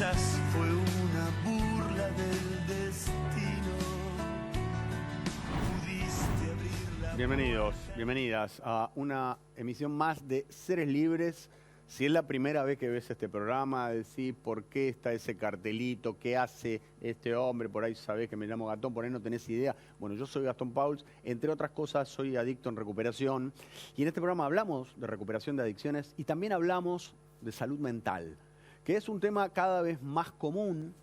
quizás fue una burla del destino. Pudiste abrir la... Bienvenidos, bienvenidas a una emisión más de Seres Libres. Si es la primera vez que ves este programa, decís por qué está ese cartelito, qué hace este hombre, por ahí sabés que me llamo Gastón, por ahí no tenés idea. Bueno, yo soy Gastón Pauls, entre otras cosas soy adicto en recuperación y en este programa hablamos de recuperación de adicciones y también hablamos de salud mental, que es un tema cada vez más común,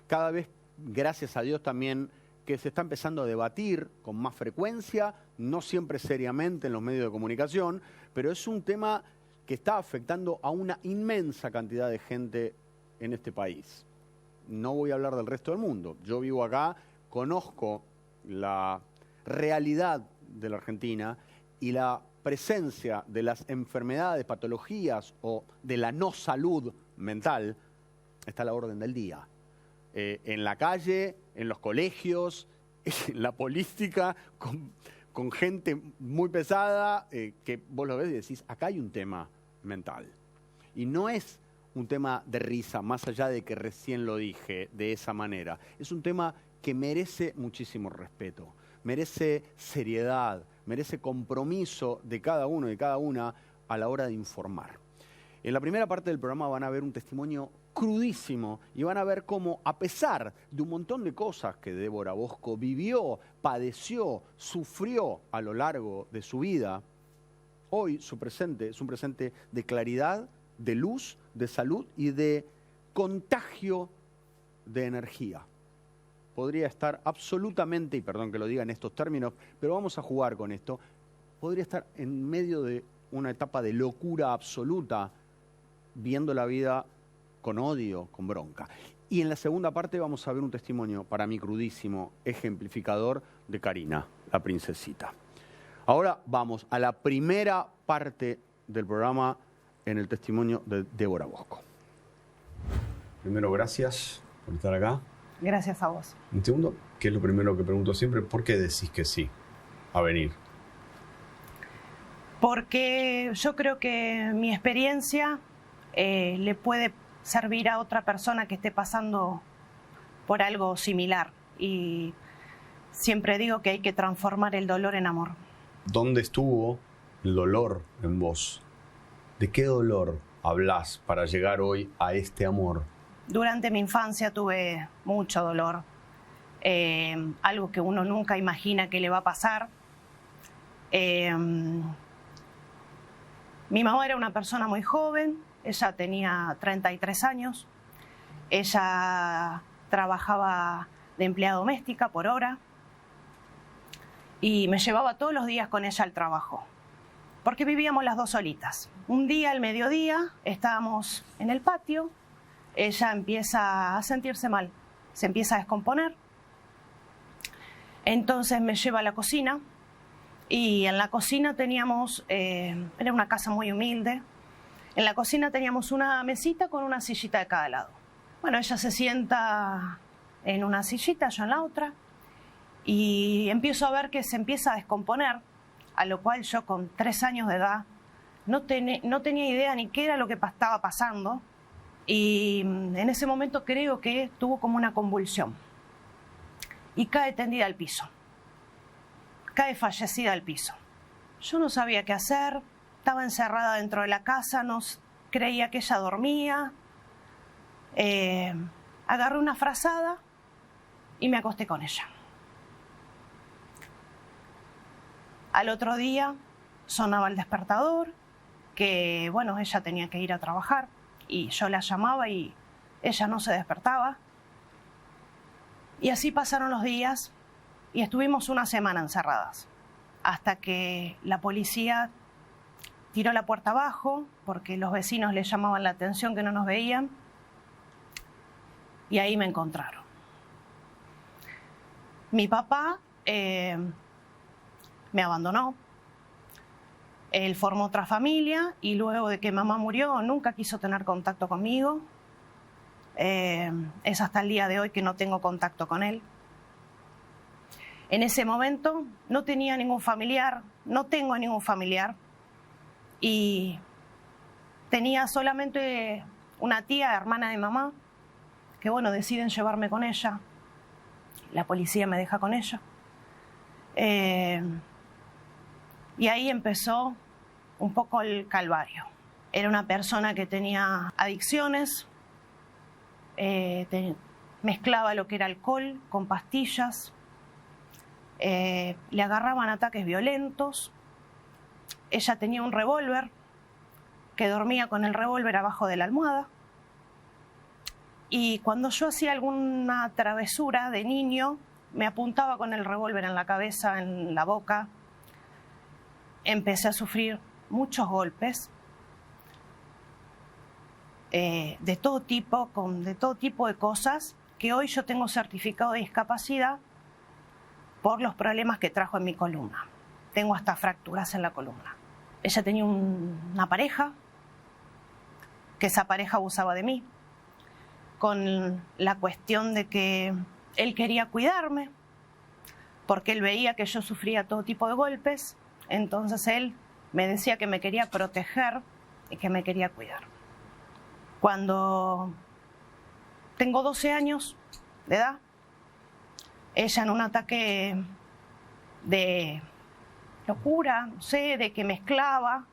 cada vez, gracias a Dios también, que se está empezando a debatir con más frecuencia, no siempre seriamente en los medios de comunicación, pero es un tema que está afectando a una inmensa cantidad de gente en este país. No voy a hablar del resto del mundo. Yo vivo acá, conozco la realidad de la Argentina y la presencia de las enfermedades, patologías o de la no salud mental está a la orden del día. En la calle, en los colegios, en la política, con gente muy pesada, que vos lo ves y decís, acá hay un tema mental. Y no es un tema de risa, más allá de que recién lo dije de esa manera. Es un tema que merece muchísimo respeto, merece seriedad, merece compromiso de cada uno y de cada una a la hora de informar. En la primera parte del programa van a ver un testimonio crudísimo y van a ver cómo, a pesar de un montón de cosas que Débora Bosco vivió, padeció, sufrió a lo largo de su vida, hoy su presente es un presente de claridad, de luz, de salud y de contagio de energía. Podría estar absolutamente, y perdón que lo diga en estos términos, pero vamos a jugar con esto, podría estar en medio de una etapa de locura absoluta, viendo la vida con odio, con bronca. Y en la segunda parte vamos a ver un testimonio, para mí crudísimo, ejemplificador de Karina, la princesita. Ahora vamos a la primera parte del programa en el testimonio de Débora Bosco. Primero, gracias por estar acá. Gracias a vos. En segundo, que es lo primero que pregunto siempre, ¿por qué decís que sí a venir? Porque yo creo que mi experiencia le puede servir a otra persona que esté pasando por algo similar. Y siempre digo que hay que transformar el dolor en amor. ¿Dónde estuvo el dolor en vos? ¿De qué dolor hablás para llegar hoy a este amor? Durante mi infancia tuve mucho dolor. Algo que uno nunca imagina que le va a pasar. Mi mamá era una persona muy joven. Ella tenía 33 años. Ella trabajaba de empleada doméstica por hora. Y me llevaba todos los días con ella al trabajo. Porque vivíamos las dos solitas. Un día al mediodía estábamos en el patio. Ella empieza a sentirse mal. Se empieza a descomponer. Entonces me lleva a la cocina. Y en la cocina teníamos... era una casa muy humilde. En la cocina teníamos una mesita con una sillita de cada lado. Bueno, ella se sienta en una sillita, yo en la otra, y empiezo a ver que se empieza a descomponer, a lo cual yo con 3 años de edad no tenía idea ni qué era lo que estaba pasando, y en ese momento creo que tuvo como una convulsión, y cae tendida al piso, cae fallecida al piso. Yo no sabía qué hacer. Estaba encerrada dentro de la casa, no creía que ella dormía. Agarré una frazada y me acosté con ella. Al otro día sonaba el despertador, que bueno, ella tenía que ir a trabajar y yo la llamaba y ella no se despertaba. Y así pasaron los días y estuvimos una semana encerradas, hasta que la policía tiró la puerta abajo porque los vecinos le llamaban la atención que no nos veían, y ahí me encontraron. Mi papá me abandonó, él formó otra familia y luego de que mamá murió nunca quiso tener contacto conmigo. Es hasta el día de hoy que no tengo contacto con él. En ese momento no tenía ningún familiar, no tengo ningún familiar, y tenía solamente una tía, hermana de mamá, bueno, deciden llevarme con ella. La policía me deja con ella. Y ahí empezó un poco el calvario. Era una persona que tenía adicciones, mezclaba lo que era alcohol con pastillas, le agarraban ataques violentos. Ella tenía un revólver, que dormía con el revólver abajo de la almohada. Y cuando yo hacía alguna travesura de niño, me apuntaba con el revólver en la cabeza, en la boca. Empecé a sufrir muchos golpes de todo tipo, de todo tipo de cosas, que hoy yo tengo certificado de discapacidad por los problemas que trajo en mi columna. Tengo hasta fracturas en la columna. Ella tenía una pareja, que esa pareja abusaba de mí, con la cuestión de que él quería cuidarme, porque él veía que yo sufría todo tipo de golpes, entonces él me decía que me quería proteger y que me quería cuidar. Cuando tengo 12 años de edad, ella en un ataque de locura, no sé, de que mezclaba,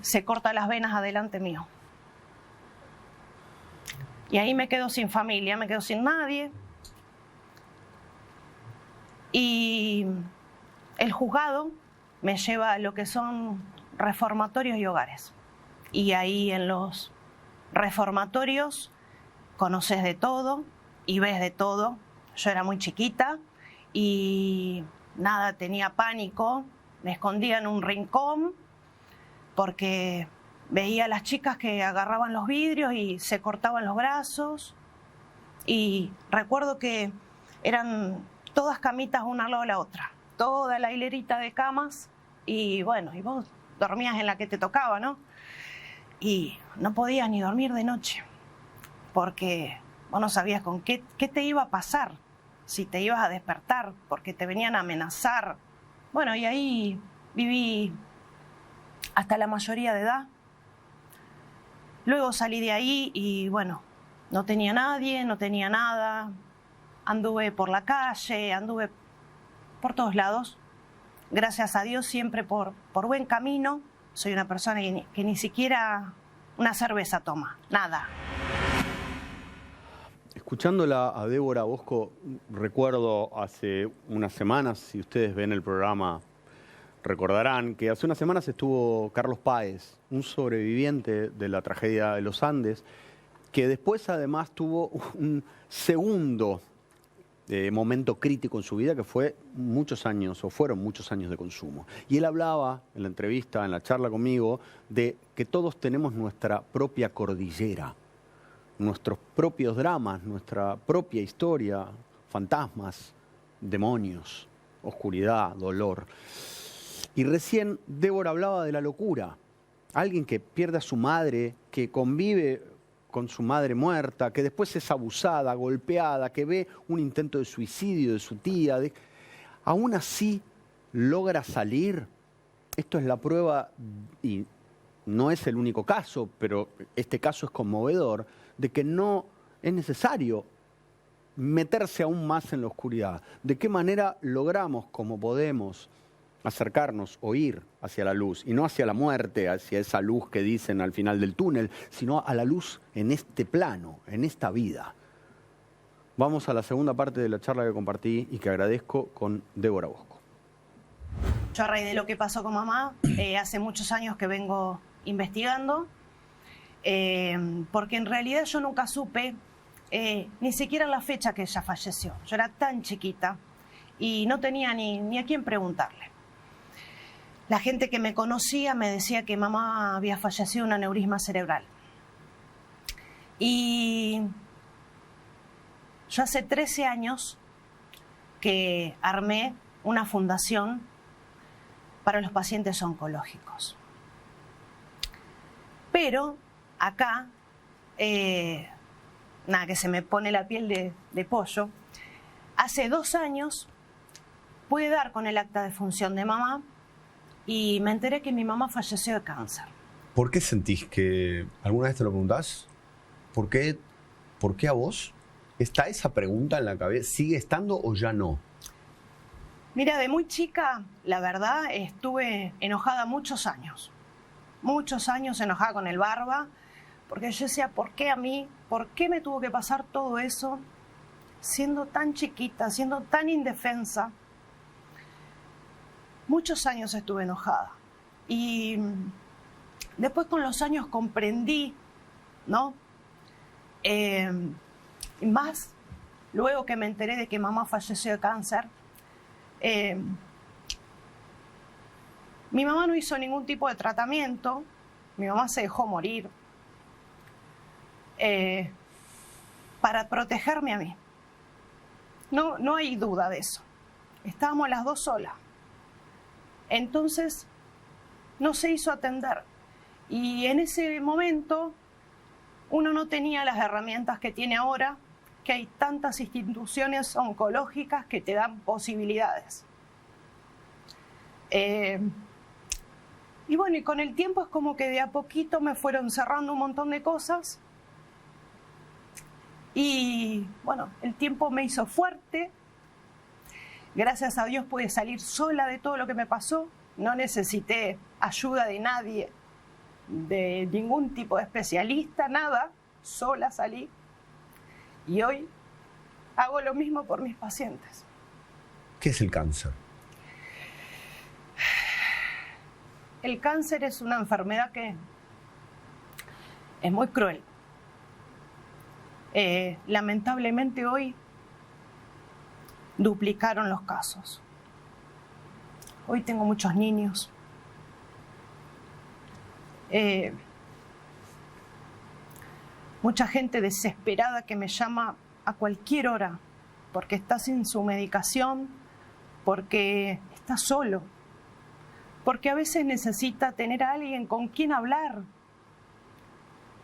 se corta las venas adelante mío. Y ahí me quedo sin familia, me quedo sin nadie. Y el juzgado me lleva a lo que son reformatorios y hogares. Y ahí en los reformatorios conoces de todo y ves de todo. Yo era muy chiquita y nada, tenía pánico. Me escondía en un rincón porque veía a las chicas que agarraban los vidrios y se cortaban los brazos. Y recuerdo que eran todas camitas una al lado de la otra. Toda la hilerita de camas. Y bueno, y vos dormías en la que te tocaba, ¿no? Y no podías ni dormir de noche. Porque vos no sabías con qué te iba a pasar. Si te ibas a despertar, porque te venían a amenazar. Bueno, y ahí viví hasta la mayoría de edad. Luego salí de ahí y bueno, no tenía nadie, no tenía nada. Anduve por la calle, anduve por todos lados. Gracias a Dios siempre por buen camino. Soy una persona que ni siquiera una cerveza toma, nada. Escuchándola a Débora Bosco, recuerdo hace unas semanas, si ustedes ven el programa, recordarán que hace unas semanas estuvo Carlos Páez, un sobreviviente de la tragedia de los Andes, que después además tuvo un segundo momento crítico en su vida, que fue muchos años, o fueron muchos años de consumo. Y él hablaba en la entrevista, en la charla conmigo, de que todos tenemos nuestra propia cordillera, nuestros propios dramas, nuestra propia historia, fantasmas, demonios, oscuridad, dolor. Y recién Débora hablaba de la locura. Alguien que pierde a su madre, que convive con su madre muerta, que después es abusada, golpeada, que ve un intento de suicidio de su tía. Aún así logra salir. Esto es la prueba, y no es el único caso, pero este caso es conmovedor, de que no es necesario meterse aún más en la oscuridad. ¿De qué manera logramos, como podemos, acercarnos o ir hacia la luz? Y no hacia la muerte, hacia esa luz que dicen al final del túnel, sino a la luz en este plano, en esta vida. Vamos a la segunda parte de la charla que compartí y que agradezco con Débora Bosco. Yo a raíz de lo que pasó con mamá, hace muchos años que vengo investigando, porque en realidad yo nunca supe ni siquiera la fecha que ella falleció. Yo era tan chiquita y no tenía ni a quién preguntarle. La gente que me conocía me decía que mamá había fallecido de un aneurisma cerebral. Y yo hace 13 años que armé una fundación para los pacientes oncológicos. Pero acá, nada, que se me pone la piel de pollo, hace 2 años pude dar con el acta de función de mamá y me enteré que mi mamá falleció de cáncer. ¿Por qué sentís que, alguna vez te lo preguntás, por qué ¿por qué a vos? ¿Está esa pregunta en la cabeza? ¿Sigue estando o ya no? Mira, de muy chica, la verdad, estuve enojada muchos años. Muchos años enojada con el Barba, porque yo decía, ¿por qué a mí? ¿Por qué me tuvo que pasar todo eso? Siendo tan chiquita, siendo tan indefensa. Muchos años estuve enojada. Y después con los años comprendí, ¿no? Más luego que me enteré de que mamá falleció de cáncer. Mi mamá no hizo ningún tipo de tratamiento. Mi mamá se dejó morir para protegerme a mí. No hay duda de eso. Estábamos las dos solas. Entonces, no se hizo atender. Y en ese momento, uno no tenía las herramientas que tiene ahora, que hay tantas instituciones oncológicas que te dan posibilidades. Y bueno, y con el tiempo es como que de a poquito me fueron cerrando un montón de cosas. Y bueno, el tiempo me hizo fuerte. Gracias a Dios pude salir sola de todo lo que me pasó. No necesité ayuda de nadie, de ningún tipo de especialista, nada. Sola salí. Y hoy hago lo mismo por mis pacientes. ¿Qué es el cáncer? El cáncer es una enfermedad que es muy cruel. Lamentablemente hoy duplicaron los casos. Hoy tengo muchos niños. Mucha gente desesperada que me llama a cualquier hora porque está sin su medicación, porque está solo, porque a veces necesita tener a alguien con quien hablar,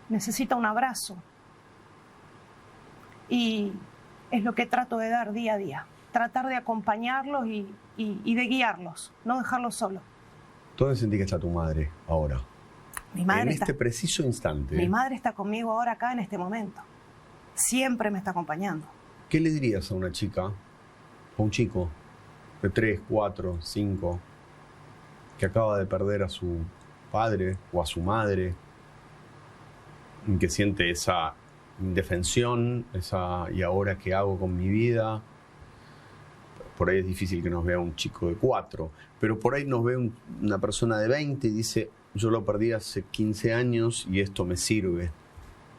necesita un abrazo. Y es lo que trato de dar día a día, tratar de acompañarlos y de guiarlos, no dejarlos solos. ¿Dónde sentís que está tu madre ahora? Mi madre en este preciso instante. Mi madre está conmigo ahora acá en este momento. Siempre me está acompañando. ¿Qué le dirías a una chica, a un chico de 3, 4, 5, que acaba de perder a su padre o a su madre, que siente esa indefensión, ¿y ahora qué hago con mi vida? Por ahí es difícil que nos vea un chico de 4, pero por ahí nos ve una persona de 20 y dice, yo lo perdí hace 15 años y esto me sirve.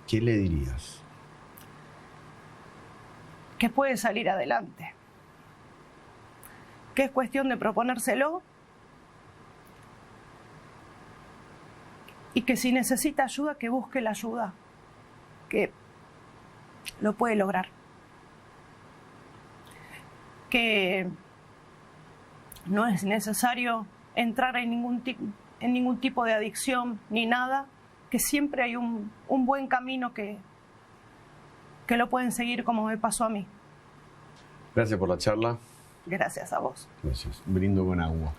¿Qué le dirías? Que puede salir adelante. Que es cuestión de proponérselo. Y que si necesita ayuda, que busque la ayuda. Que lo puede lograr. Que no es necesario entrar en ningún tipo de adicción ni nada, que siempre hay un buen camino que lo pueden seguir como me pasó a mí. Gracias por la charla. Gracias a vos. Gracias. Brindo con agua.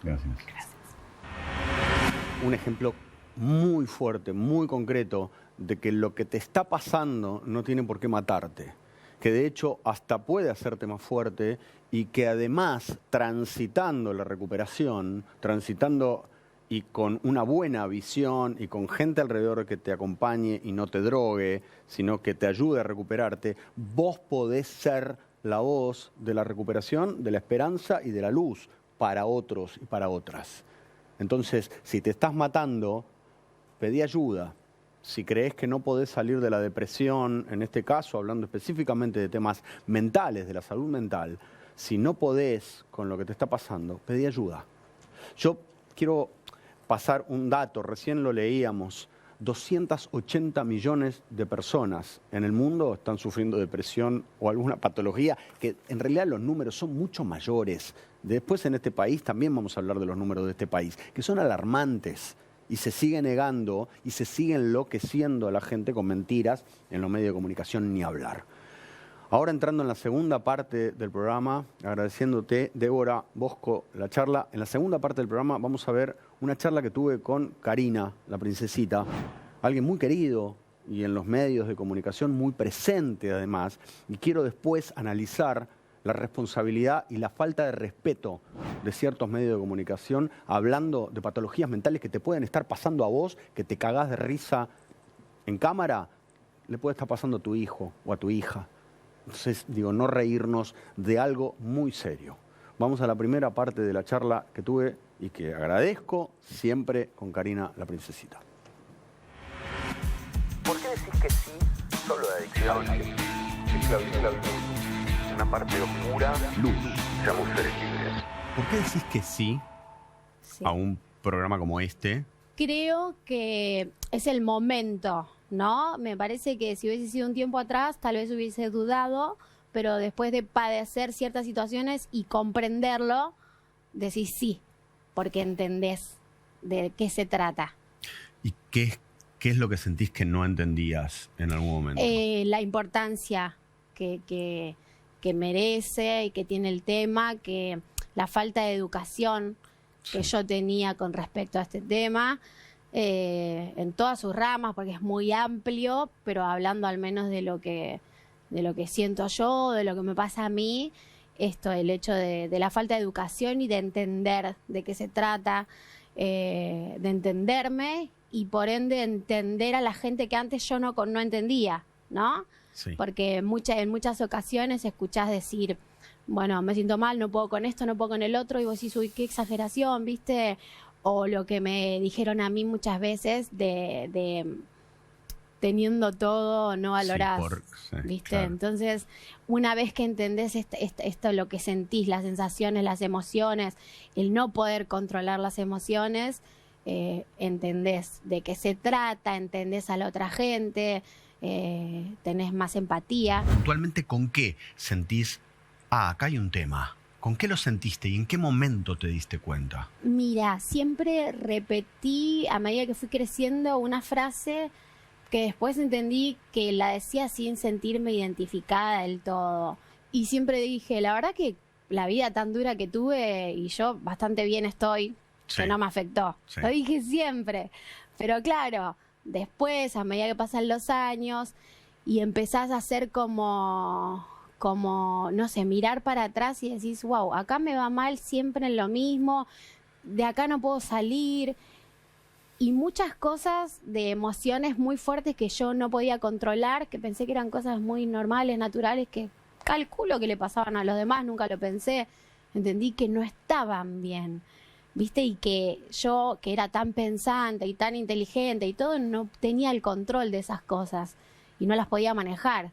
Gracias. Gracias. Un ejemplo muy fuerte, muy concreto, de que lo que te está pasando no tiene por qué matarte. Que de hecho hasta puede hacerte más fuerte y que además transitando la recuperación, transitando y con una buena visión y con gente alrededor que te acompañe y no te drogue, sino que te ayude a recuperarte, vos podés ser la voz de la recuperación, de la esperanza y de la luz para otros y para otras. Entonces, si te estás matando, pedí ayuda. Si crees que no podés salir de la depresión, en este caso, hablando específicamente de temas mentales, de la salud mental, si no podés con lo que te está pasando, pedí ayuda. Yo quiero pasar un dato, recién lo leíamos, 280 millones de personas en el mundo están sufriendo depresión o alguna patología, que en realidad los números son mucho mayores. Después en este país también vamos a hablar de los números de este país, que son alarmantes. Y se sigue negando y se sigue enloqueciendo a la gente con mentiras en los medios de comunicación, ni hablar. Ahora entrando en la segunda parte del programa, agradeciéndote, Débora Bosco, la charla. En la segunda parte del programa vamos a ver una charla que tuve con Karina, la princesita, alguien muy querido, y en los medios de comunicación muy presente además, y quiero después analizar la responsabilidad y la falta de respeto de ciertos medios de comunicación hablando de patologías mentales que te pueden estar pasando a vos, que te cagás de risa en cámara, le puede estar pasando a tu hijo o a tu hija. Entonces, digo, no reírnos de algo muy serio. Vamos a la primera parte de la charla que tuve y que agradezco siempre con Karina la Princesita. ¿Por qué decís que sí solo de adicciones? Una parte oscura, luz, seamos seres libres. ¿Por qué decís que sí a un programa como este? Creo que es el momento, ¿no? Me parece que si hubiese sido un tiempo atrás, tal vez hubiese dudado, pero después de padecer ciertas situaciones y comprenderlo, decís sí, porque entendés de qué se trata. ¿Y qué es lo que sentís que no entendías en algún momento? La importancia que merece y que tiene el tema, que la falta de educación que yo tenía con respecto a este tema, en todas sus ramas, porque es muy amplio, pero hablando al menos de lo que siento yo, de lo que me pasa a mí, el hecho de la falta de educación y de entender de qué se trata, de entenderme y por ende entender a la gente que antes yo no entendía, ¿no? Sí. Porque en muchas ocasiones escuchás decir, bueno, me siento mal, no puedo con esto, no puedo con el otro, y vos decís, uy, qué exageración, ¿viste? O lo que me dijeron a mí muchas veces de teniendo todo, no valorás, ¿viste? Claro. Entonces, una vez que entendés esto, lo que sentís, las sensaciones, las emociones, el no poder controlar las emociones, entendés de qué se trata, entendés a la otra gente, tenés más empatía. Puntualmente, ¿con qué sentís, acá hay un tema? ¿Con qué lo sentiste y en qué momento te diste cuenta? Mira, siempre repetí, a medida que fui creciendo, una frase que después entendí que la decía sin sentirme identificada del todo. Y siempre dije, la verdad que la vida tan dura que tuve y yo bastante bien estoy, sí, que no me afectó. Sí. Lo dije siempre. Pero claro, después, a medida que pasan los años y empezás a hacer como, no sé, mirar para atrás y decís, wow, acá me va mal siempre en lo mismo, de acá no puedo salir. Y muchas cosas de emociones muy fuertes que yo no podía controlar, que pensé que eran cosas muy normales, naturales, que calculo que le pasaban a los demás, nunca lo pensé. Entendí que no estaban bien, ¿viste? Y que yo, que era tan pensante y tan inteligente y todo, no tenía el control de esas cosas y no las podía manejar.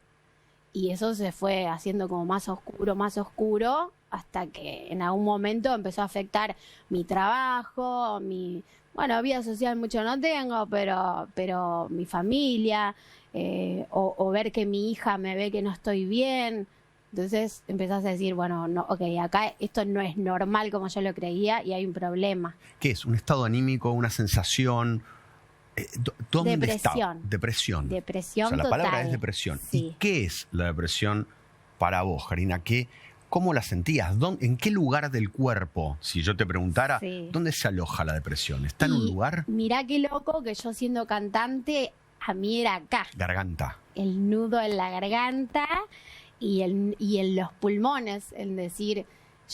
Y eso se fue haciendo como más oscuro, hasta que en algún momento empezó a afectar mi trabajo, bueno, vida social mucho no tengo, pero mi familia, o ver que mi hija me ve que no estoy bien. Entonces empezás a decir, bueno, no, ok, acá esto no es normal como yo lo creía y hay un problema. ¿Qué es? ¿Un estado anímico, una sensación? ¿Dónde Depresión. está? Depresión. Depresión total. O sea, la palabra es depresión. Sí. ¿Y qué es la depresión para vos, Karina? ¿Cómo la sentías? ¿En qué lugar del cuerpo, si yo te preguntara, sí, dónde se aloja la depresión? ¿Está en un lugar? Mirá qué loco que yo siendo cantante, a mí era acá. Garganta. El nudo en la garganta y en los pulmones, es decir,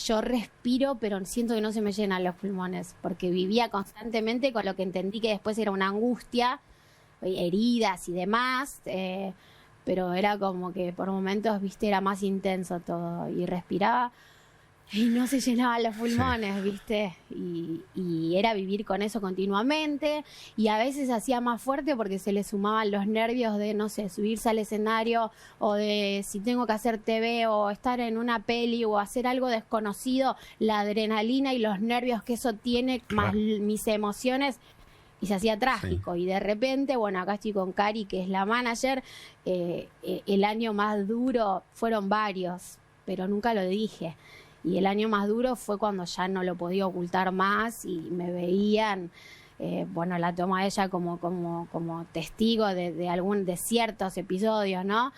yo respiro pero siento que no se me llenan los pulmones, porque vivía constantemente con lo que entendí que después era una angustia, heridas y demás, pero era como que por momentos, viste, era más intenso todo y respiraba y no se llenaban los pulmones, sí, viste, y era vivir con eso continuamente y a veces hacía más fuerte porque se le sumaban los nervios de, no sé, subirse al escenario o de si tengo que hacer TV o estar en una peli o hacer algo desconocido, la adrenalina y los nervios que eso tiene, más mis emociones. Y se hacía trágico. Sí. Y de repente, bueno, acá estoy con Cari, que es la manager. El año más duro fueron varios, pero nunca lo dije. Y el año más duro fue cuando ya no lo podía ocultar más y me veían. Bueno, la tomo a ella como testigo de ciertos episodios, ¿no?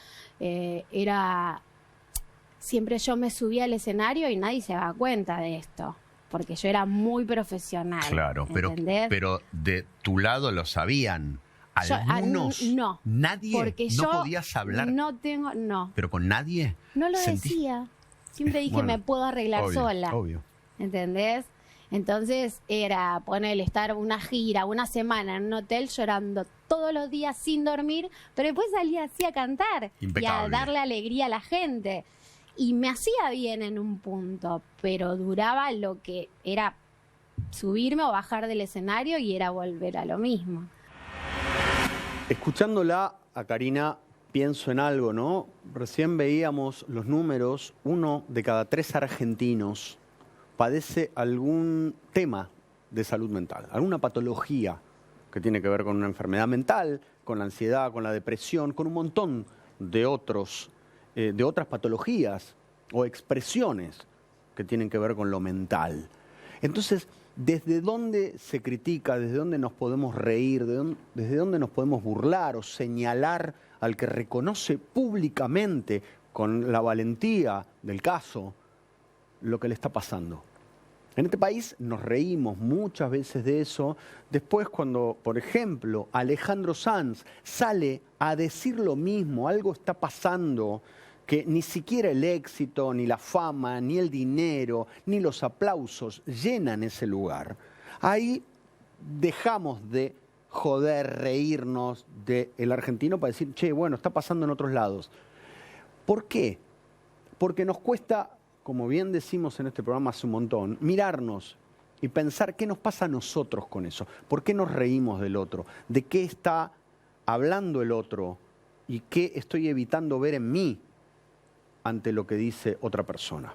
Siempre yo me subía al escenario y nadie se daba cuenta de esto, porque yo era muy profesional. Claro, pero de tu lado lo sabían ¿Algunos? No. ¿Nadie? Porque ¿No yo podías hablar? No. ¿Pero con nadie? No lo ¿Sentís? decía. Siempre dije, Bueno, me puedo arreglar obvio, sola. Obvio. ¿Entendés? Entonces era ponerle estar una gira, una semana en un hotel llorando todos los días sin dormir, pero después salía así a cantar Impecable. y a darle alegría a la gente. Y me hacía bien en un punto, pero duraba lo que era subirme o bajar del escenario y era volver a lo mismo. Escuchándola a Karina, pienso en algo, ¿no? Recién veíamos los números, 1 de cada 3 argentinos padece algún tema de salud mental, alguna patología que tiene que ver con una enfermedad mental, con la ansiedad, con la depresión, con un montón de otras patologías o expresiones que tienen que ver con lo mental. Entonces, ¿desde dónde se critica, desde dónde nos podemos reír, desde dónde nos podemos burlar o señalar al que reconoce públicamente, con la valentía del caso, lo que le está pasando? En este país nos reímos muchas veces de eso. Después cuando, por ejemplo, Alejandro Sanz sale a decir lo mismo, algo está pasando, que ni siquiera el éxito, ni la fama, ni el dinero, ni los aplausos llenan ese lugar. Ahí dejamos de joder, reírnos del argentino para decir, che, bueno, está pasando en otros lados. ¿Por qué? Porque nos cuesta, como bien decimos en este programa hace un montón, mirarnos y pensar qué nos pasa a nosotros con eso. ¿Por qué nos reímos del otro? ¿De qué está hablando el otro? ¿Y qué estoy evitando ver en mí ante lo que dice otra persona?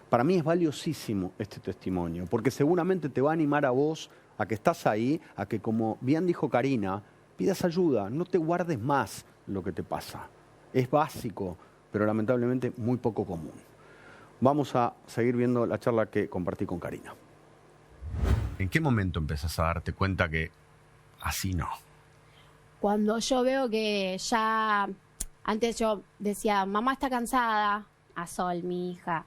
Para mí es valiosísimo este testimonio, porque seguramente te va a animar a vos, a que estás ahí, a que, como bien dijo Karina, pidas ayuda, no te guardes más lo que te pasa. Es básico, pero lamentablemente muy poco común. Vamos a seguir viendo la charla que compartí con Karina. ¿En qué momento empezás a darte cuenta que así no? Cuando yo veo que ya... Antes yo decía, mamá está cansada, a Sol, mi hija,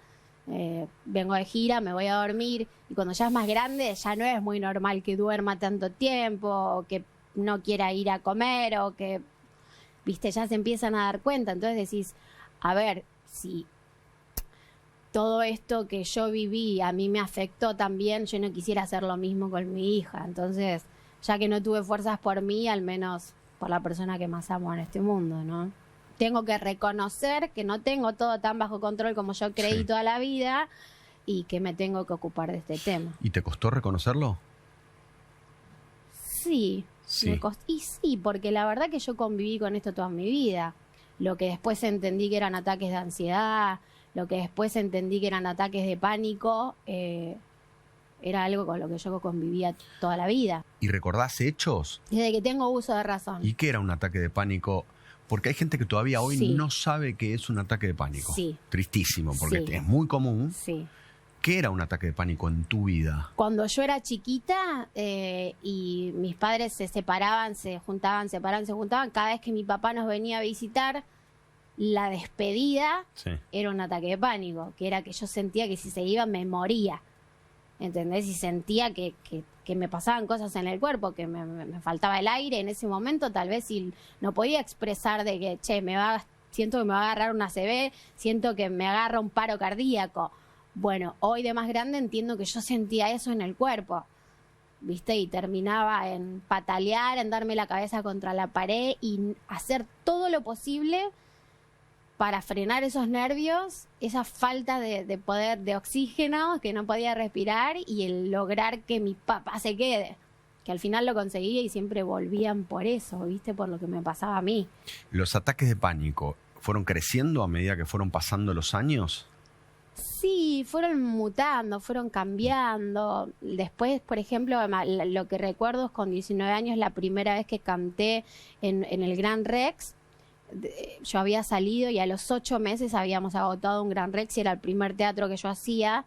vengo de gira, me voy a dormir. Y cuando ya es más grande, ya no es muy normal que duerma tanto tiempo, o que no quiera ir a comer, o que, viste, ya se empiezan a dar cuenta. Entonces decís, a ver, si todo esto que yo viví a mí me afectó también, yo no quisiera hacer lo mismo con mi hija. Entonces, ya que no tuve fuerzas por mí, al menos por la persona que más amo en este mundo, ¿no? Tengo que reconocer que no tengo todo tan bajo control como yo creí toda la vida y que me tengo que ocupar de este tema. ¿Y te costó reconocerlo? Sí. Y sí, porque la verdad que yo conviví con esto toda mi vida. Lo que después entendí que eran ataques de ansiedad, lo que después entendí que eran ataques de pánico, era algo con lo que yo convivía toda la vida. ¿Y recordás hechos? Desde que tengo uso de razón. ¿Y qué era un ataque de pánico? Porque hay gente que todavía hoy no sabe qué es un ataque de pánico. Sí. Tristísimo, porque es muy común. Sí. ¿Qué era un ataque de pánico en tu vida? Cuando yo era chiquita y mis padres se separaban, se juntaban, cada vez que mi papá nos venía a visitar, la despedida era un ataque de pánico, que era que yo sentía que si se iba me moría. ¿Entendés? Y sentía que me pasaban cosas en el cuerpo, que me faltaba el aire en ese momento, tal vez, y no podía expresar de que, che, siento que me va a agarrar una ACV, siento que me agarra un paro cardíaco. Bueno, hoy de más grande entiendo que yo sentía eso en el cuerpo, ¿viste? Y terminaba en patalear, en darme la cabeza contra la pared y hacer todo lo posible para frenar esos nervios, esa falta de poder, de oxígeno, que no podía respirar, y el lograr que mi papá se quede. Que al final lo conseguía y siempre volvían por eso, ¿viste? Por lo que me pasaba a mí. ¿Los ataques de pánico fueron creciendo a medida que fueron pasando los años? Sí, fueron mutando, fueron cambiando. Después, por ejemplo, lo que recuerdo es con 19 años, la primera vez que canté en el Gran Rex. Yo había salido y a los 8 meses habíamos agotado un Gran Rex y era el primer teatro que yo hacía.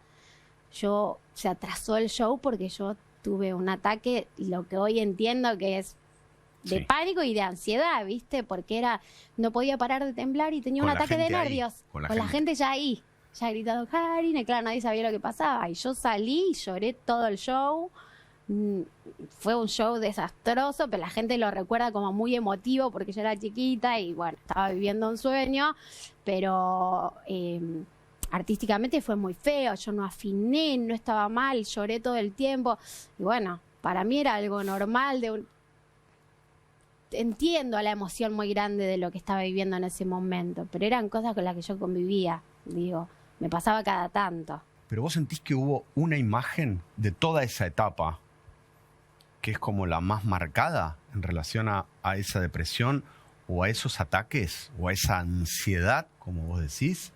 Se atrasó el show porque yo tuve un ataque, lo que hoy entiendo que es de pánico y de ansiedad, ¿viste? Porque no podía parar de temblar y tenía un ataque de nervios. Con la gente ya ahí, ya gritando, Karina, y claro, nadie sabía lo que pasaba. Y yo salí y lloré todo el show. fue un show desastroso, pero la gente lo recuerda como muy emotivo porque yo era chiquita y bueno, estaba viviendo un sueño, pero artísticamente fue muy feo, yo no afiné, no estaba mal, lloré todo el tiempo y bueno, para mí era algo normal, entiendo la emoción muy grande de lo que estaba viviendo en ese momento, pero eran cosas con las que yo convivía, digo, me pasaba cada tanto. Pero vos sentís que hubo una imagen de toda esa etapa que es como la más marcada en relación a esa depresión o a esos ataques o a esa ansiedad, como vos decís.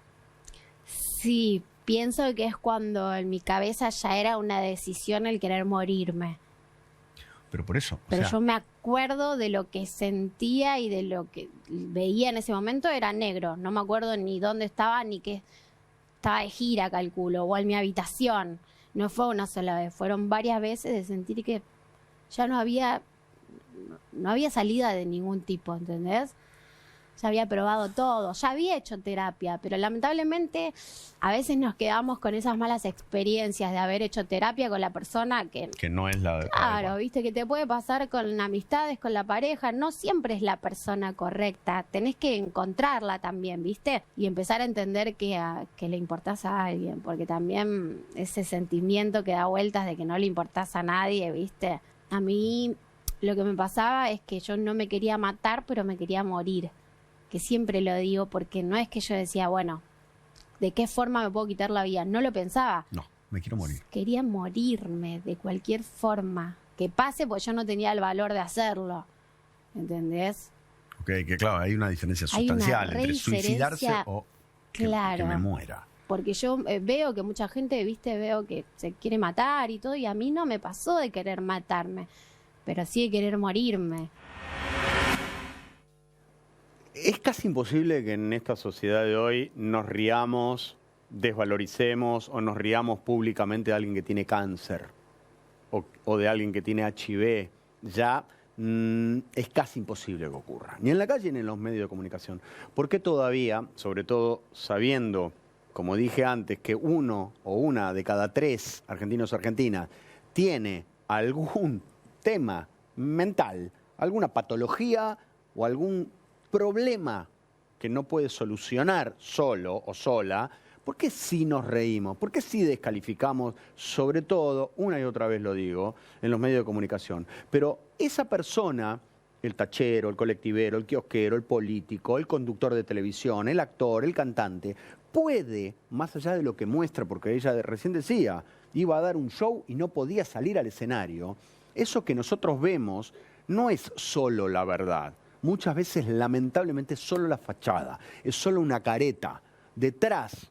Sí, pienso que es cuando en mi cabeza ya era una decisión el querer morirme. Pero por eso. Pero yo me acuerdo de lo que sentía y de lo que veía en ese momento era negro. No me acuerdo ni dónde estaba ni qué. Estaba de gira, calculo, o en mi habitación. No fue una sola vez, fueron varias veces de sentir que ya no había salida de ningún tipo, ¿entendés? Ya había probado todo, ya había hecho terapia, pero lamentablemente a veces nos quedamos con esas malas experiencias de haber hecho terapia con la persona que no es la... Claro, viste, que te puede pasar con amistades, con la pareja, no siempre es la persona correcta, tenés que encontrarla también, viste, y empezar a entender que le importás a alguien, porque también ese sentimiento que da vueltas de que no le importás a nadie, viste, a mí lo que me pasaba es que yo no me quería matar, pero me quería morir. Que siempre lo digo porque no es que yo decía, bueno, ¿de qué forma me puedo quitar la vida? No lo pensaba. No, me quiero morir. Quería morirme de cualquier forma. Que pase, pues yo no tenía el valor de hacerlo. ¿Entendés? Ok, que claro, hay una diferencia sustancial entre suicidarse o que me muera. Porque yo veo que mucha gente, viste, veo que se quiere matar y todo, y a mí no me pasó de querer matarme, pero sí de querer morirme. Es casi imposible que en esta sociedad de hoy nos riamos, desvaloricemos o nos riamos públicamente de alguien que tiene cáncer o de alguien que tiene HIV. Ya es casi imposible que ocurra, ni en la calle ni en los medios de comunicación. ¿Por qué todavía, sobre todo sabiendo, como dije antes, que 1 o 1 de cada 3 argentinos o argentinas tiene algún tema mental, alguna patología o algún problema que no puede solucionar solo o sola, ¿por qué sí nos reímos? ¿Por qué sí descalificamos, sobre todo, una y otra vez lo digo, en los medios de comunicación? Pero esa persona, el tachero, el colectivero, el kiosquero, el político, el conductor de televisión, el actor, el cantante, puede, más allá de lo que muestra, porque ella recién decía, iba a dar un show y no podía salir al escenario, eso que nosotros vemos no es solo la verdad. Muchas veces, lamentablemente, es solo la fachada, es solo una careta. Detrás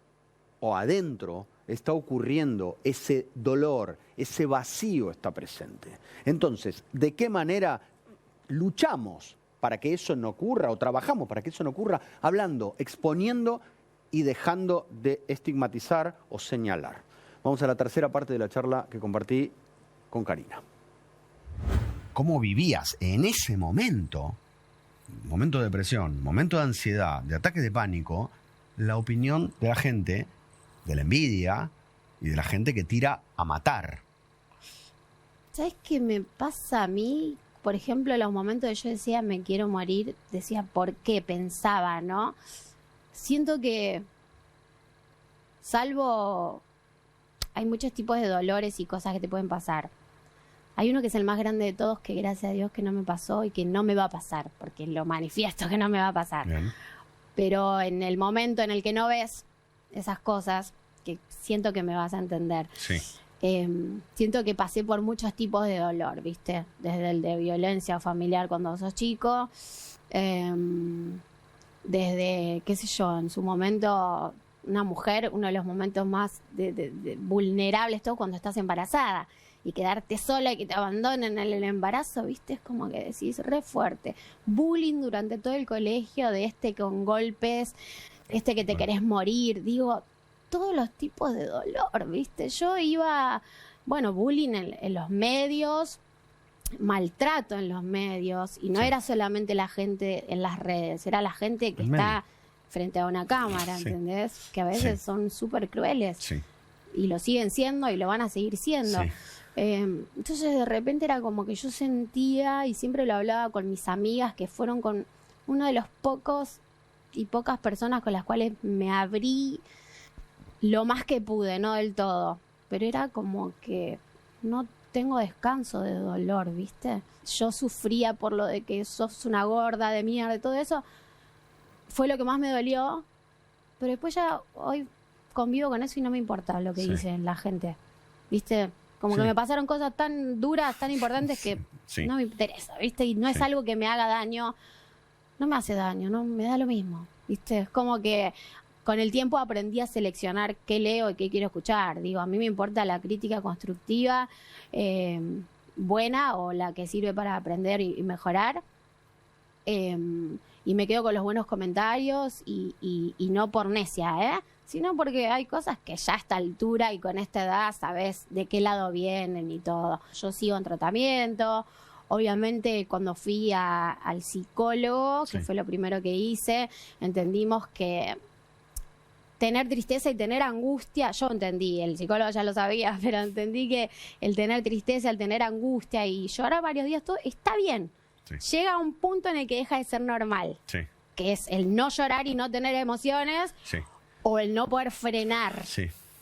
o adentro está ocurriendo ese dolor, ese vacío está presente. Entonces, ¿de qué manera luchamos para que eso no ocurra o trabajamos para que eso no ocurra? Hablando, exponiendo y dejando de estigmatizar o señalar. Vamos a la tercera parte de la charla que compartí con Karina. ¿Cómo vivías en ese momento de depresión, momento de ansiedad, de ataques de pánico, la opinión de la gente, de la envidia y de la gente que tira a matar? ¿Sabes qué me pasa a mí? Por ejemplo, en los momentos que yo decía me quiero morir, decía ¿por qué? Pensaba, ¿no? Siento que, salvo, hay muchos tipos de dolores y cosas que te pueden pasar. Hay uno que es el más grande de todos, que gracias a Dios que no me pasó y que no me va a pasar, porque lo manifiesto que no me va a pasar. Bien. Pero en el momento en el que no ves esas cosas, que siento que me vas a entender. Sí. Siento que pasé por muchos tipos de dolor, ¿viste? Desde el de violencia familiar cuando sos chico, desde, qué sé yo, en su momento, una mujer, uno de los momentos más vulnerables, todo cuando estás embarazada. Y quedarte sola y que te abandonen en el embarazo, ¿viste? Es como que decís, re fuerte. Bullying durante todo el colegio, de con golpes, que te querés morir. Digo, todos los tipos de dolor, ¿viste? Yo iba, bullying en los medios, maltrato en los medios. Y no era solamente la gente en las redes, era la gente que está frente a una cámara, ¿entendés? Que a veces son súper crueles. Sí. Y lo siguen siendo y lo van a seguir siendo. Sí. Entonces de repente era como que yo sentía, y siempre lo hablaba con mis amigas, que fueron con uno de los pocas personas con las cuales me abrí lo más que pude, no del todo, pero era como que no tengo descanso de dolor, ¿viste? Yo sufría por lo de que sos una gorda de mierda y todo eso, fue lo que más me dolió, pero después ya hoy convivo con eso y no me importa lo que dicen la gente, ¿viste? Como que me pasaron cosas tan duras, tan importantes que no me interesa, ¿viste? Y no es algo que me haga daño, no me hace daño, no me da lo mismo, ¿viste? Es como que con el tiempo aprendí a seleccionar qué leo y qué quiero escuchar. Digo, a mí me importa la crítica constructiva, buena, o la que sirve para aprender y mejorar. Y me quedo con los buenos comentarios y no por necia, sino porque hay cosas que ya a esta altura y con esta edad sabes de qué lado vienen y todo. Yo sigo en tratamiento. Obviamente cuando fui al psicólogo, que fue lo primero que hice, entendimos que tener tristeza y tener angustia, yo entendí, el psicólogo ya lo sabía, pero entendí que el tener tristeza, el tener angustia y llorar varios días, todo está bien. Llega a un punto en el que deja de ser normal, que es el no llorar y no tener emociones, o el no poder frenar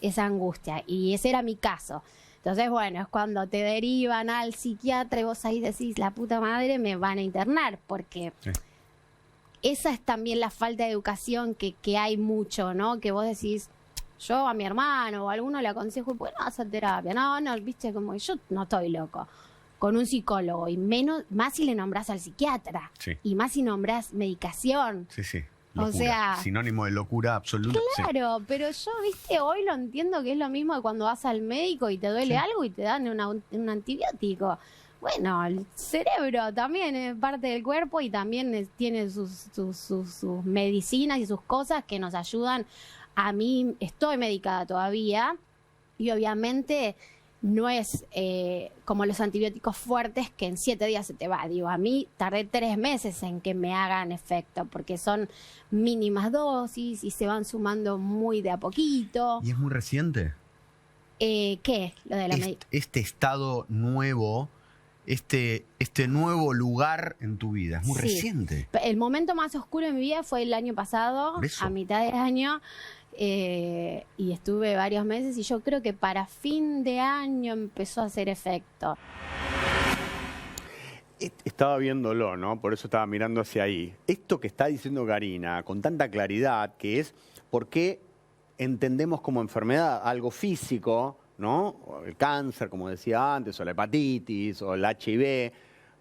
esa angustia, y ese era mi caso. Entonces, bueno, es cuando te derivan al psiquiatra y vos ahí decís, la puta madre, me van a internar, porque esa es también la falta de educación que hay mucho, ¿no? Que vos decís, yo a mi hermano o a alguno le aconsejo, pues no, hacer terapia. No, viste, como yo no estoy loco. Con un psicólogo, y más si le nombrás al psiquiatra, y más si nombrás medicación. Locura. O sea, sinónimo de locura absoluta. Claro, pero yo, viste, hoy lo entiendo que es lo mismo que cuando vas al médico y te duele algo y te dan un antibiótico. Bueno, el cerebro también es parte del cuerpo y también tiene sus medicinas y sus cosas que nos ayudan. A mí estoy medicada todavía y obviamente no es como los antibióticos fuertes que en 7 días se te va. Digo, a mí tardé 3 meses en que me hagan efecto porque son mínimas dosis y se van sumando muy de a poquito. ¿Y es muy reciente? ¿Qué? Lo de la este estado nuevo, este nuevo lugar en tu vida, es muy reciente. El momento más oscuro de mi vida fue el año pasado, a mitad de año. Y estuve varios meses y yo creo que para fin de año empezó a hacer efecto. Estaba viéndolo, ¿no? Por eso estaba mirando hacia ahí. Esto que está diciendo Karina con tanta claridad, que es por qué entendemos como enfermedad algo físico, ¿no? O el cáncer, como decía antes, o la hepatitis, o el HIV.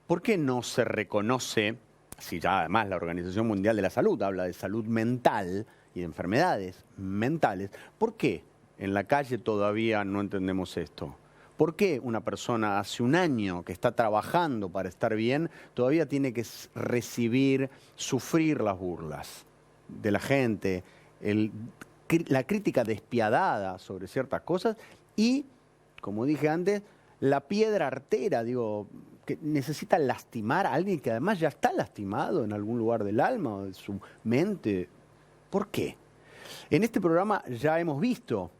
¿Por qué no se reconoce, si ya además la Organización Mundial de la Salud habla de salud mental y de enfermedades mentales? ¿Por qué en la calle todavía no entendemos esto? ¿Por qué una persona hace un año que está trabajando para estar bien todavía tiene que sufrir las burlas de la gente, la crítica despiadada sobre ciertas cosas y, como dije antes, la piedra artera, digo, que necesita lastimar a alguien que además ya está lastimado en algún lugar del alma o de su mente? ¿Por qué? En este programa ya hemos visto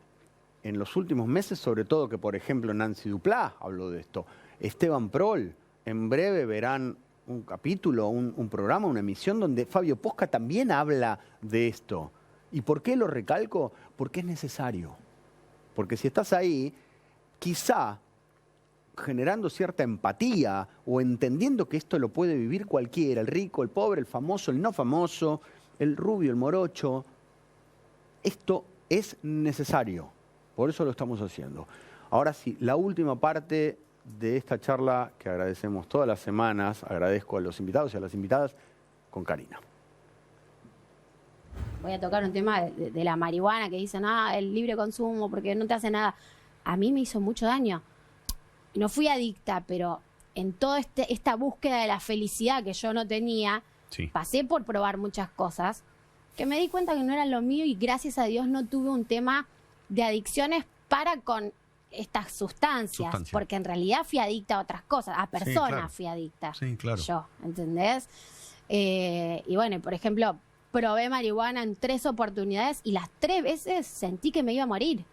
en los últimos meses, sobre todo, que por ejemplo Nancy Duplá habló de esto, Esteban Prol, en breve verán un capítulo, un programa, una emisión donde Fabio Posca también habla de esto. ¿Y por qué lo recalco? Porque es necesario. Porque si estás ahí, quizá generando cierta empatía o entendiendo que esto lo puede vivir cualquiera, el rico, el pobre, el famoso, el no famoso, el rubio, el morocho, esto es necesario. Por eso lo estamos haciendo. Ahora sí, la última parte de esta charla que agradecemos todas las semanas, agradezco a los invitados y a las invitadas, con Karina. Voy a tocar un tema de la marihuana que dicen, el libre consumo porque no te hace nada. A mí me hizo mucho daño. No fui adicta, pero en toda esta búsqueda de la felicidad que yo no tenía, pasé por probar muchas cosas que me di cuenta que no eran lo mío y gracias a Dios no tuve un tema de adicciones para con estas sustancias, porque en realidad fui adicta a otras cosas, a personas fui adicta. Sí, claro. Yo, ¿entendés? Y bueno, por ejemplo, probé marihuana en 3 oportunidades y las 3 veces sentí que me iba a morir.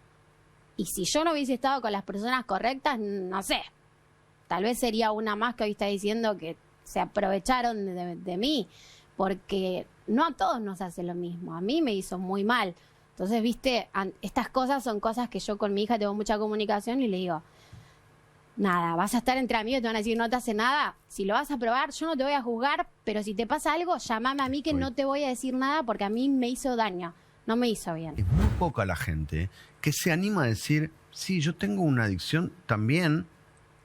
Y si yo no hubiese estado con las personas correctas, no sé, tal vez sería una más que hoy está diciendo que se aprovecharon de mí, porque no a todos nos hace lo mismo. A mí me hizo muy mal. Entonces, viste, estas cosas son cosas que yo con mi hija tengo mucha comunicación y le digo, nada, vas a estar entre amigos, te van a decir, no te hace nada. Si lo vas a probar, yo no te voy a juzgar, pero si te pasa algo, llámame a mí que no te voy a decir nada porque a mí me hizo daño, no me hizo bien. Es muy poca la gente que se anima a decir, sí, yo tengo una adicción también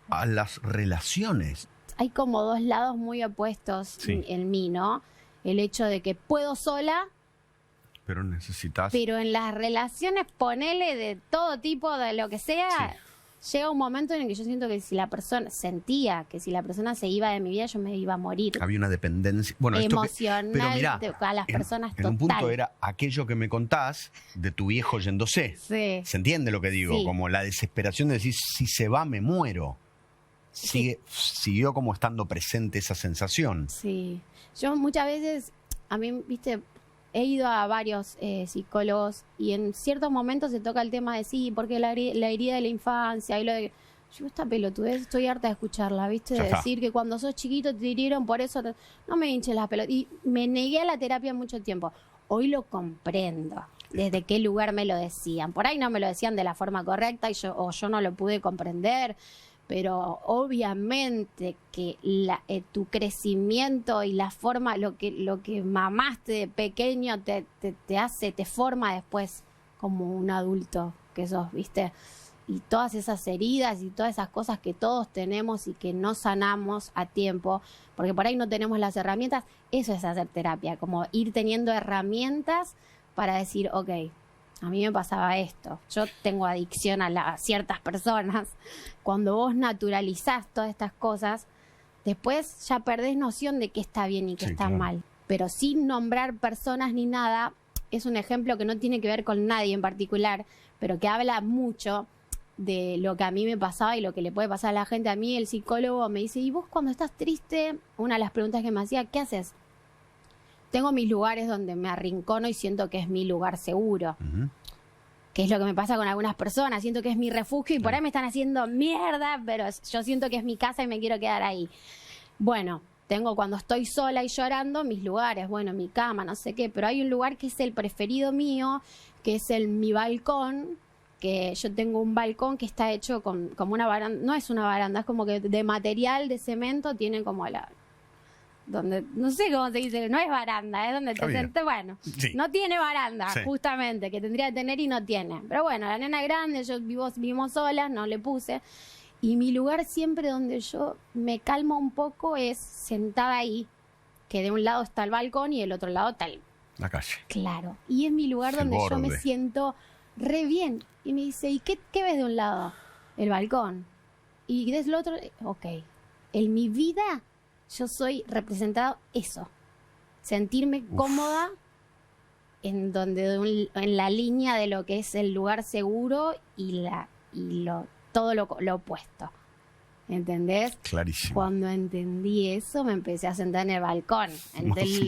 a las relaciones. Hay como dos lados muy opuestos en mí, ¿no? El hecho de que puedo sola, pero necesitas... pero en las relaciones, ponele de todo tipo, de lo que sea, llega un momento en el que yo siento que si la persona, sentía que si la persona se iba de mi vida, yo me iba a morir. Había una dependencia... Bueno, emocional pero mirá, a las personas en un punto era aquello que me contás de tu viejo yéndose. Sí. ¿Se entiende lo que digo? Sí. Como la desesperación de decir, si se va, me muero. Siguió como estando presente esa sensación. Sí. Yo muchas veces, a mí, viste, he ido a varios psicólogos y en ciertos momentos se toca el tema de sí, porque la herida de la infancia y lo de... Yo esta pelotudez estoy harta de escucharla, viste, de decir que cuando sos chiquito te hirieron, por eso no me hinches las pelotas. Y me negué a la terapia mucho tiempo. Hoy lo comprendo. Desde qué lugar me lo decían. Por ahí no me lo decían de la forma correcta y yo no lo pude comprender. Pero obviamente que tu crecimiento y la forma, lo que mamaste de pequeño te forma después como un adulto que sos, ¿viste? Y todas esas heridas y todas esas cosas que todos tenemos y que no sanamos a tiempo, porque por ahí no tenemos las herramientas, eso es hacer terapia, como ir teniendo herramientas para decir, ok, a mí me pasaba esto, yo tengo adicción a ciertas personas. Cuando vos naturalizás todas estas cosas, después ya perdés noción de qué está bien y qué está mal. Pero sin nombrar personas ni nada, es un ejemplo que no tiene que ver con nadie en particular, pero que habla mucho de lo que a mí me pasaba y lo que le puede pasar a la gente. A mí el psicólogo me dice, ¿y vos cuando estás triste? Una de las preguntas que me hacía, ¿qué haces? Tengo mis lugares donde me arrincono y siento que es mi lugar seguro. Que es lo que me pasa con algunas personas. Siento que es mi refugio y por ahí me están haciendo mierda, pero yo siento que es mi casa y me quiero quedar ahí. Bueno, tengo cuando estoy sola y llorando mis lugares, bueno, mi cama, no sé qué, pero hay un lugar que es el preferido mío, que es mi balcón, que yo tengo un balcón que está hecho como una baranda, no es una baranda, es como que de material de cemento, tiene como donde, no sé cómo se dice, no es baranda, es donde te sentas, bueno, no tiene baranda, justamente, que tendría que tener y no tiene. Pero bueno, la nena es grande, vivimos solas, no le puse. Y mi lugar siempre donde yo me calmo un poco es sentada ahí, que de un lado está el balcón y del otro lado está la calle. Claro, y es mi lugar donde yo me siento re bien. Y me dice, ¿y qué ves de un lado? El balcón. Y del otro, ok, en mi vida... yo soy representado eso, sentirme cómoda en la línea de lo que es el lugar seguro y todo lo opuesto, ¿entendés? Clarísimo. Cuando entendí eso me empecé a sentar en el balcón,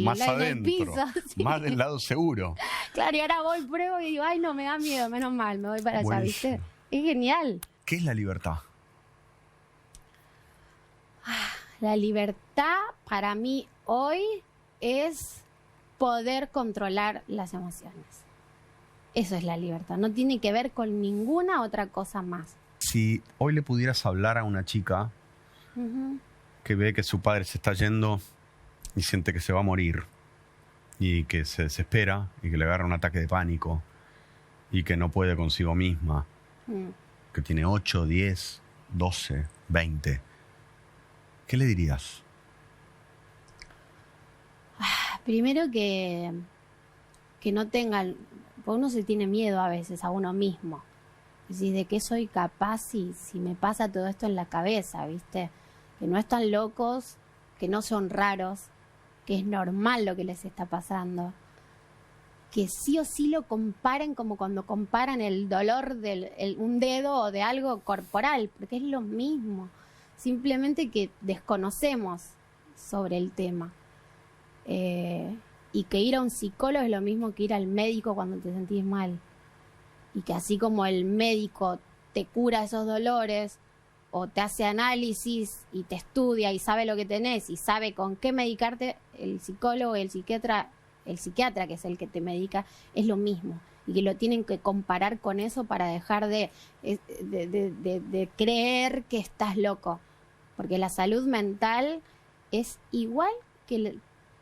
más en adentro, el piso, más del lado seguro. Claro, y ahora voy, pruebo y digo, ay no, me da miedo, menos mal, me voy para allá, ¿viste? Es genial. ¿Qué es la libertad? La libertad para mí hoy es poder controlar las emociones. Eso es la libertad. No tiene que ver con ninguna otra cosa más. Si hoy le pudieras hablar a una chica que ve que su padre se está yendo y siente que se va a morir y que se desespera y que le agarra un ataque de pánico y que no puede consigo misma, que tiene 8, 10, 12, 20... ¿qué le dirías? Primero que no tengan, porque uno se tiene miedo a veces a uno mismo. Es decir, de qué soy capaz si me pasa todo esto en la cabeza, ¿viste? Que no están locos, que no son raros, que es normal lo que les está pasando. Que sí o sí lo comparen como cuando comparan el dolor de un dedo o de algo corporal, porque es lo mismo. Simplemente que desconocemos sobre el tema. Y que ir a un psicólogo es lo mismo que ir al médico cuando te sentís mal. y que así como el médico te cura esos dolores o te hace análisis y te estudia y sabe lo que tenés y sabe con qué medicarte, el psicólogo, el psiquiatra que es el que te medica, es lo mismo. Y que lo tienen que comparar con eso para dejar de creer que estás loco. Porque la salud mental es igual que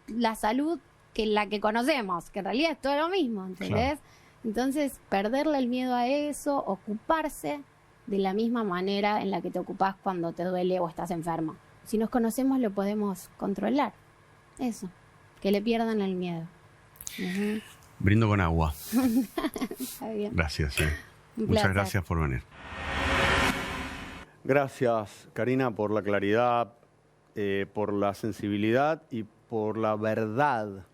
la salud que la que conocemos, que en realidad es todo lo mismo, ¿entendés? Claro. Entonces, perderle el miedo a eso, ocuparse de la misma manera en la que te ocupás cuando te duele o estás enfermo. Si nos conocemos, lo podemos controlar. Eso, que le pierdan el miedo. Uh-huh. Brindo con agua. Está bien. Gracias. Muchas gracias por venir. Gracias, Karina, por la claridad, por la sensibilidad y por la verdad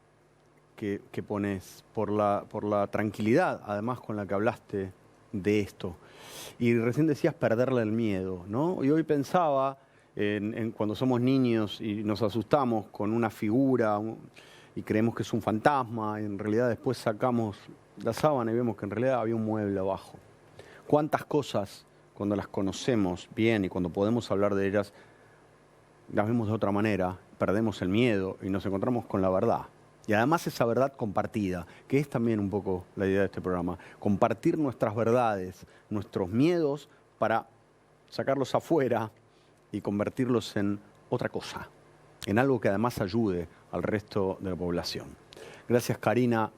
que pones, por la tranquilidad, además, con la que hablaste de esto. Y recién decías perderle el miedo, ¿no? Y hoy pensaba en cuando somos niños y nos asustamos con una figura y creemos que es un fantasma, y en realidad después sacamos la sábana y vemos que en realidad había un mueble abajo. ¿Cuántas cosas, cuando las conocemos bien y cuando podemos hablar de ellas, las vemos de otra manera, perdemos el miedo y nos encontramos con la verdad? Y además esa verdad compartida, que es también un poco la idea de este programa, compartir nuestras verdades, nuestros miedos, para sacarlos afuera y convertirlos en otra cosa, en algo que además ayude al resto de la población. Gracias, Karina.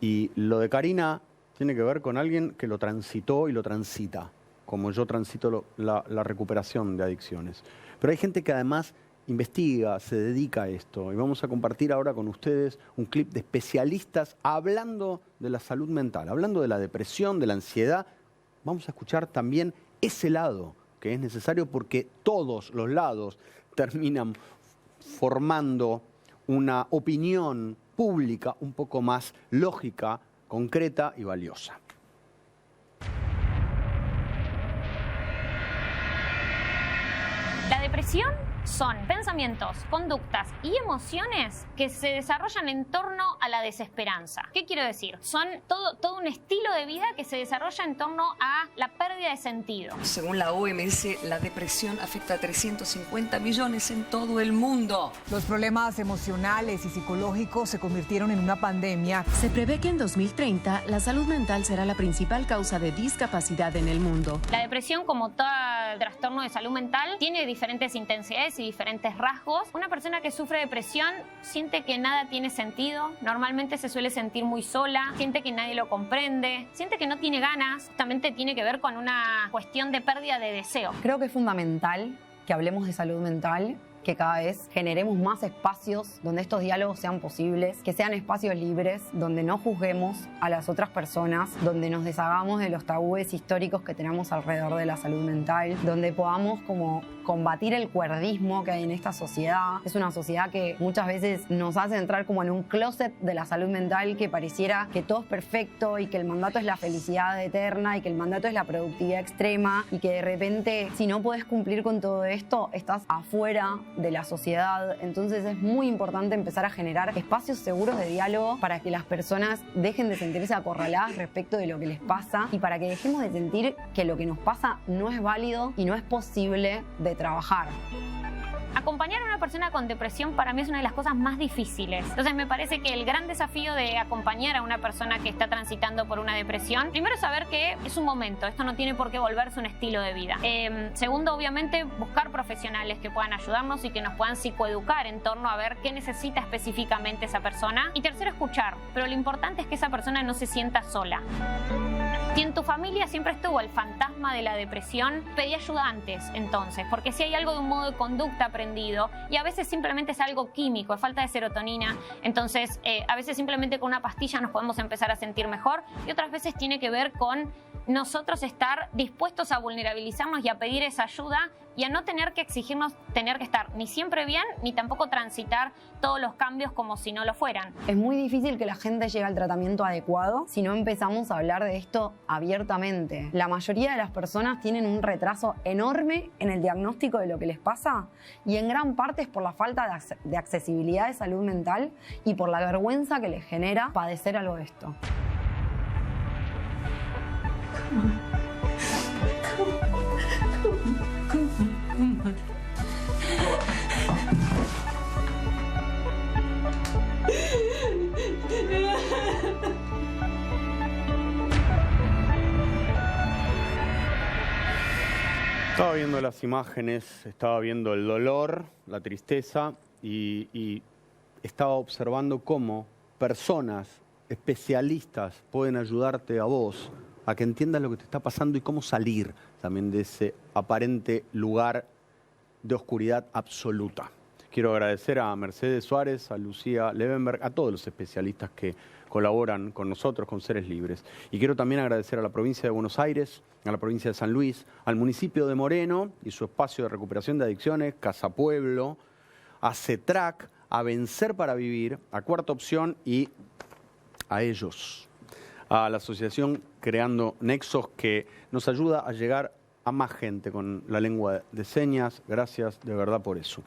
Y lo de Karina tiene que ver con alguien que lo transitó y lo transita, como yo transito la recuperación de adicciones. Pero hay gente que además investiga, se dedica a esto. Y vamos a compartir ahora con ustedes un clip de especialistas hablando de la salud mental, hablando de la depresión, de la ansiedad. Vamos a escuchar también ese lado que es necesario porque todos los lados terminan formando una opinión pública un poco más lógica, concreta y valiosa. La depresión son pensamientos, conductas y emociones que se desarrollan en torno a la desesperanza. ¿Qué quiero decir? Son todo un estilo de vida que se desarrolla en torno a la pérdida de sentido. Según la OMS, la depresión afecta a 350 millones en todo el mundo. Los problemas emocionales y psicológicos se convirtieron en una pandemia. Se prevé que en 2030 la salud mental será la principal causa de discapacidad en el mundo. La depresión, como todo trastorno de salud mental, tiene diferentes intensidades y diferentes rasgos. Una persona que sufre depresión siente que nada tiene sentido, normalmente se suele sentir muy sola, siente que nadie lo comprende, siente que no tiene ganas, justamente tiene que ver con una cuestión de pérdida de deseo. Creo que es fundamental que hablemos de salud mental, que cada vez generemos más espacios donde estos diálogos sean posibles, que sean espacios libres, donde no juzguemos a las otras personas, donde nos deshagamos de los tabúes históricos que tenemos alrededor de la salud mental, donde podamos como combatir el cuerdismo que hay en esta sociedad. Es una sociedad que muchas veces nos hace entrar como en un closet de la salud mental, que pareciera que todo es perfecto y que el mandato es la felicidad eterna y que el mandato es la productividad extrema y que de repente, si no podés cumplir con todo esto, estás afuera de la sociedad. Entonces es muy importante empezar a generar espacios seguros de diálogo para que las personas dejen de sentirse acorraladas respecto de lo que les pasa y para que dejemos de sentir que lo que nos pasa no es válido y no es posible de trabajar. Acompañar a una persona con depresión para mí es una de las cosas más difíciles. Entonces me parece que el gran desafío de acompañar a una persona que está transitando por una depresión, primero es saber que es un momento, esto no tiene por qué volverse un estilo de vida. Segundo, obviamente, buscar profesionales que puedan ayudarnos y que nos puedan psicoeducar en torno a ver qué necesita específicamente esa persona. Y tercero, escuchar. Pero lo importante es que esa persona no se sienta sola. Si en tu familia siempre estuvo el fantasma de la depresión, pedí ayuda antes, entonces, porque si hay algo de un modo de conducta aprendido, y a veces simplemente es algo químico, es falta de serotonina, entonces a veces simplemente con una pastilla nos podemos empezar a sentir mejor, y otras veces tiene que ver con nosotros estar dispuestos a vulnerabilizarnos y a pedir esa ayuda y a no tener que exigirnos tener que estar ni siempre bien, ni tampoco transitar todos los cambios como si no lo fueran. Es muy difícil que la gente llegue al tratamiento adecuado si no empezamos a hablar de esto abiertamente. La mayoría de las personas tienen un retraso enorme en el diagnóstico de lo que les pasa y en gran parte es por la falta de accesibilidad de salud mental y por la vergüenza que les genera padecer algo de esto. Estaba viendo las imágenes, estaba viendo el dolor, la tristeza y estaba observando cómo personas especialistas pueden ayudarte a vos a que entiendas lo que te está pasando y cómo salir también de ese aparente lugar de oscuridad absoluta. Quiero agradecer a Mercedes Suárez, a Lucía Levenberg, a todos los especialistas que colaboran con nosotros, con Seres Libres. Y quiero también agradecer a la provincia de Buenos Aires, a la provincia de San Luis, al municipio de Moreno y su espacio de recuperación de adicciones, Casa Pueblo, a CETRAC, a Vencer para Vivir, a Cuarta Opción y a ellos, a la asociación Creando Nexos, que nos ayuda a llegar a más gente con la lengua de señas. Gracias de verdad por eso.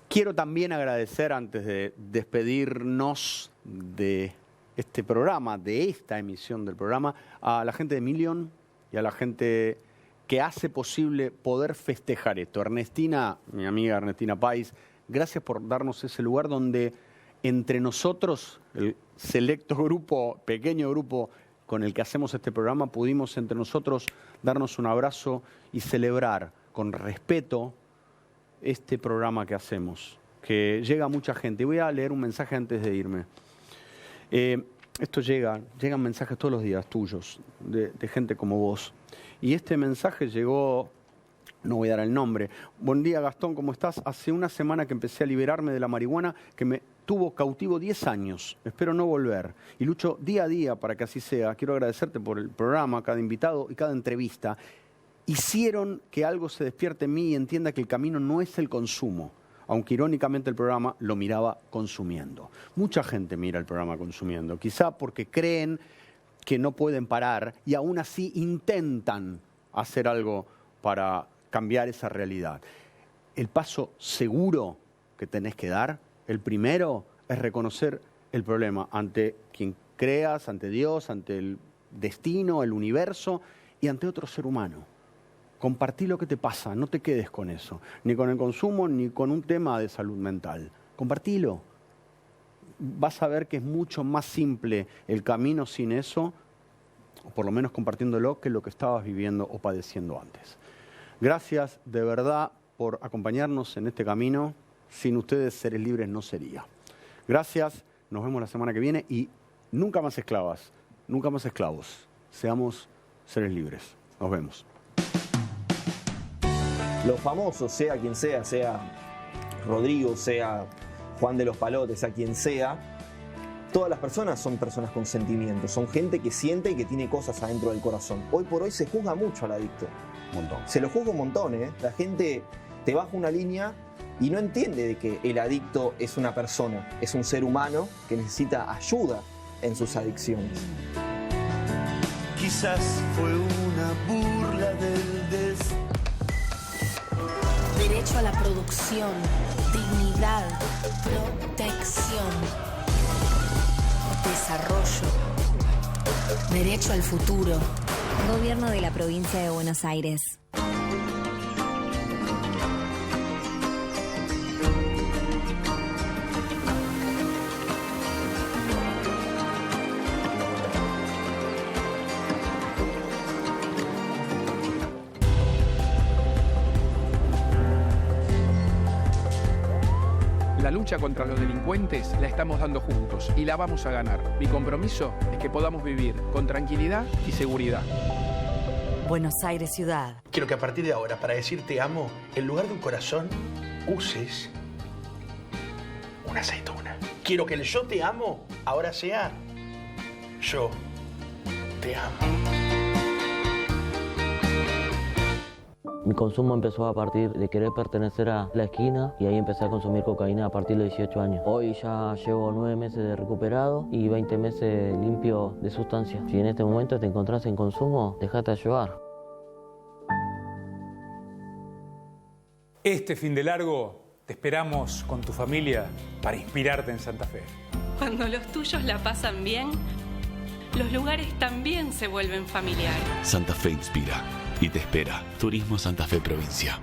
Quiero también agradecer, antes de despedirnos de este programa, de esta emisión del programa, a la gente de Million y a la gente que hace posible poder festejar esto. Ernestina, mi amiga Ernestina Pais, gracias por darnos ese lugar donde entre nosotros, el selecto grupo, pequeño grupo con el que hacemos este programa, pudimos entre nosotros darnos un abrazo y celebrar con respeto este programa que hacemos, que llega a mucha gente. Y voy a leer un mensaje antes de irme. Llegan mensajes todos los días tuyos, de gente como vos. Y este mensaje llegó, no voy a dar el nombre. Buen día, Gastón, ¿cómo estás? Hace una semana que empecé a liberarme de la marihuana que me tuvo cautivo 10 años. Espero no volver. Y lucho día a día para que así sea. Quiero agradecerte por el programa, cada invitado y cada entrevista. Hicieron que algo se despierte en mí y entienda que el camino no es el consumo, aunque irónicamente el programa lo miraba consumiendo. Mucha gente mira el programa consumiendo, quizá porque creen que no pueden parar y aún así intentan hacer algo para cambiar esa realidad. El paso seguro que tenés que dar, el primero, es reconocer el problema ante quien creas, ante Dios, ante el destino, el universo y ante otro ser humano. Compartí lo que te pasa, no te quedes con eso, ni con el consumo, ni con un tema de salud mental. Compartilo. Vas a ver que es mucho más simple el camino sin eso, o por lo menos compartiéndolo, que lo que estabas viviendo o padeciendo antes. Gracias de verdad por acompañarnos en este camino. Sin ustedes, Seres Libres no sería. Gracias, nos vemos la semana que viene y nunca más esclavas, nunca más esclavos. Seamos seres libres. Nos vemos. Los famosos, sea quien sea Rodrigo, sea Juan de los Palotes, sea quien sea, todas las personas son personas con sentimientos, son gente que siente y que tiene cosas adentro del corazón. Hoy por hoy se juzga mucho al adicto. Un montón. Se lo juzga un montón, ¿eh? La gente te baja una línea y no entiende de que el adicto es una persona, es un ser humano que necesita ayuda en sus adicciones. Quizás fue una burla del destino. Derecho a la producción, dignidad, protección, desarrollo, derecho al futuro. Gobierno de la Provincia de Buenos Aires. La lucha contra los delincuentes la estamos dando juntos y la vamos a ganar. Mi compromiso es que podamos vivir con tranquilidad y seguridad. Buenos Aires Ciudad. Quiero que a partir de ahora, para decir te amo, en lugar de un corazón, uses una aceituna. Quiero que el yo te amo ahora sea yo te amo. Mi consumo empezó a partir de querer pertenecer a la esquina y ahí empecé a consumir cocaína a partir de 18 años. Hoy ya llevo 9 meses de recuperado y 20 meses limpio de sustancias. Si en este momento te encontrás en consumo, déjate ayudar. Este fin de largo te esperamos con tu familia para inspirarte en Santa Fe. Cuando los tuyos la pasan bien, los lugares también se vuelven familiares. Santa Fe inspira. y te espera Turismo Santa Fe Provincia.